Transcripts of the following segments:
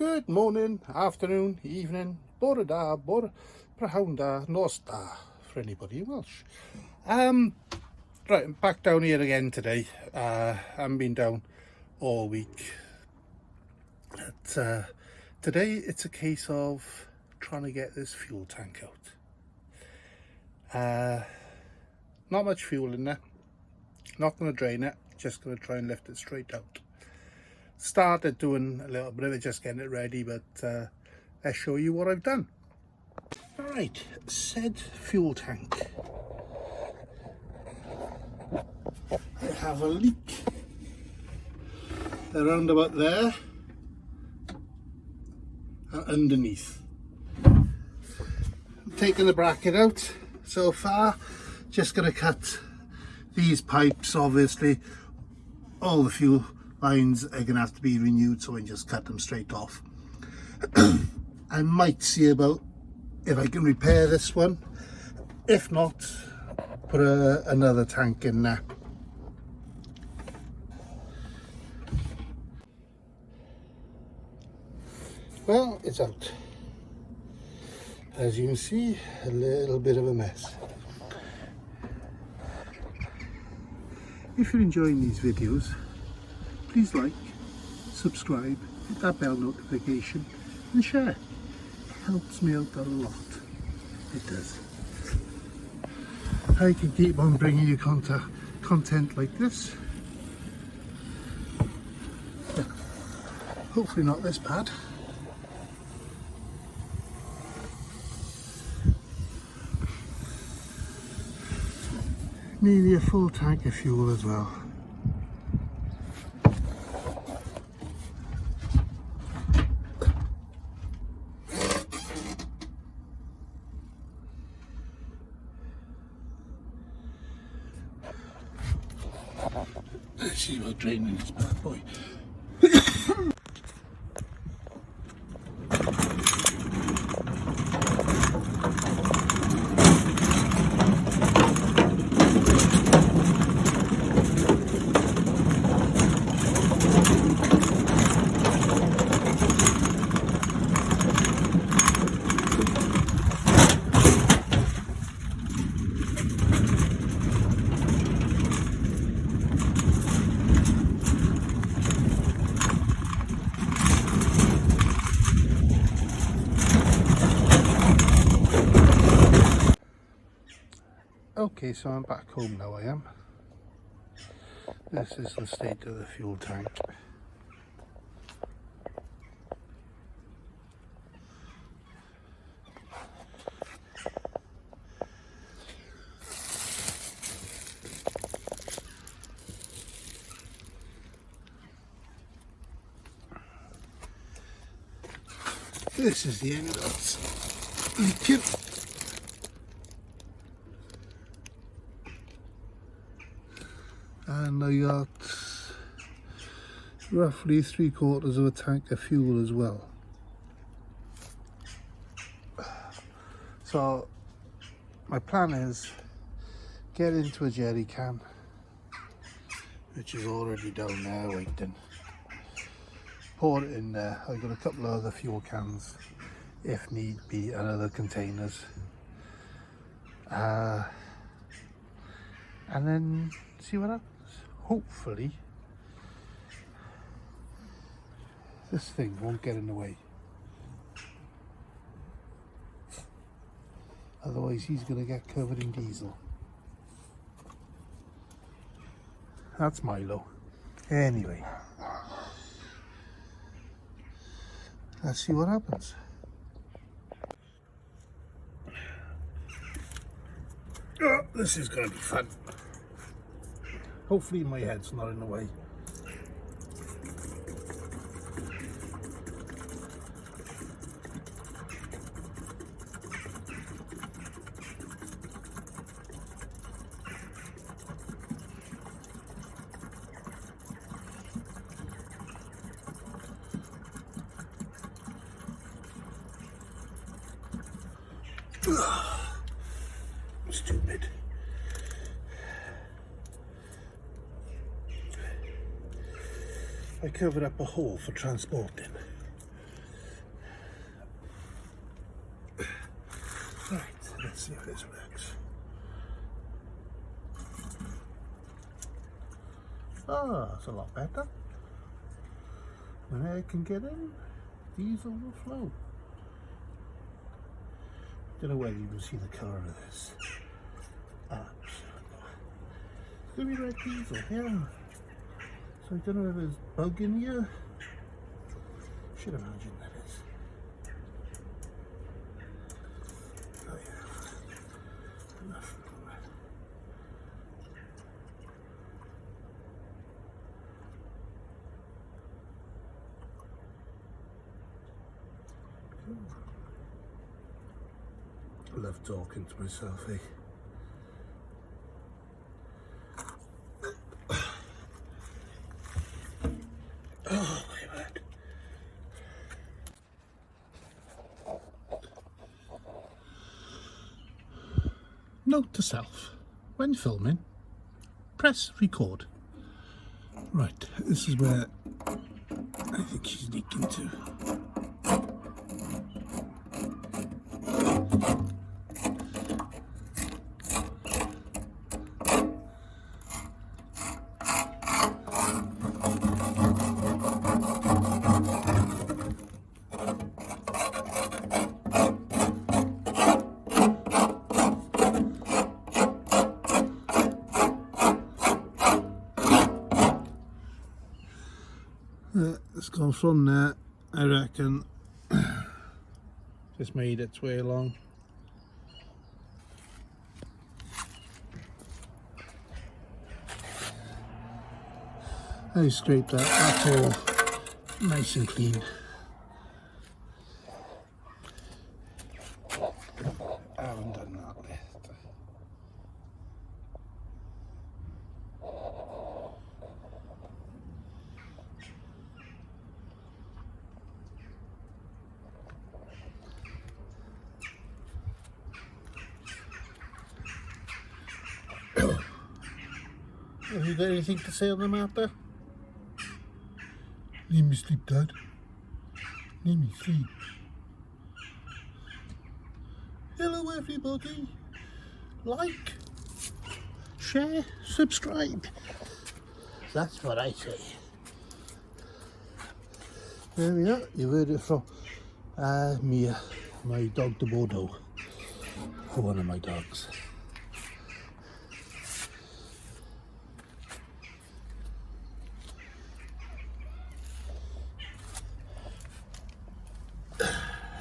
Good morning, afternoon, evening, bore da, bore prahawn da, nos da, for anybody in Welsh. Right, I'm back down here again today. I haven't been down all week. But, today it's a case of trying to get this fuel tank out. Not much fuel in there. Not going to drain it, just going to try and lift it straight out. Started doing a little bit of it, just getting it ready, but let's show you what I've done. Right, said fuel tank. I have a leak around about there and underneath. I'm taking the bracket out so far, just going to cut these pipes. Obviously all the fuel lines are going to have to be renewed, so I just cut them straight off. I might see about if I can repair this one. If not, put another tank in there. Well, it's out. As you can see, a little bit of a mess. If you're enjoying these videos, please like, subscribe, hit that bell notification and share. It helps me out a lot. It does. I can keep on bringing you content like this. Yeah. Hopefully not this bad. Nearly a full tank of fuel as well. Let's see about draining this bad boy. Okay, so I'm back home now, I am. This is the state of the fuel tank. This is the end of it. Leaking. And I got roughly 3/4 of a tank of fuel as well. So my plan is get into a jerry can, which is already down there waiting. Pour it in there. I've got a couple of other fuel cans if need be, and other containers. And then see what happens. Hopefully this thing won't get in the way. Otherwise he's going to get covered in diesel. That's Milo. Anyway, let's see what happens. Oh, this is going to be fun. Hopefully my head's not in the way. Stupid. I covered up a hole for transporting. Let's see if this works. Oh, that's a lot better. When air can get in, diesel will flow. Don't know whether you can see the colour of this. It's going to be red diesel, yeah. So I don't know if there's bug in here. Should imagine that is. Oh yeah. Enough. I love talking to myself, eh? Oh my word. Note to self, when filming, press record. Right, this is where I think she's leaking to. It's gone from there, I reckon. Just made its way along. I scraped that, that's all nice and clean. I haven't done that yet. Have you got anything to say on the matter? Leave me sleep, Dad. Leave me sleep. Hello everybody. Like, share, subscribe. That's what I say. There we are. You heard it from Mia, my dog de Bordeaux. One of my dogs.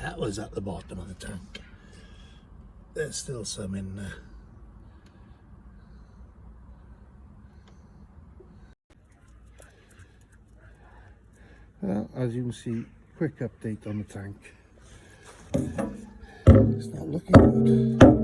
That was at the bottom of the tank. There's still some in there. Well, as you can see, quick update on the tank. It's not looking good.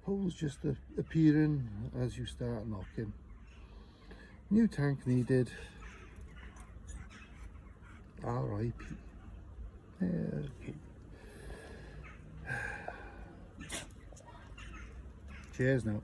Holes just appearing as you start knocking. New tank needed. R.I.P. Okay. Cheers now.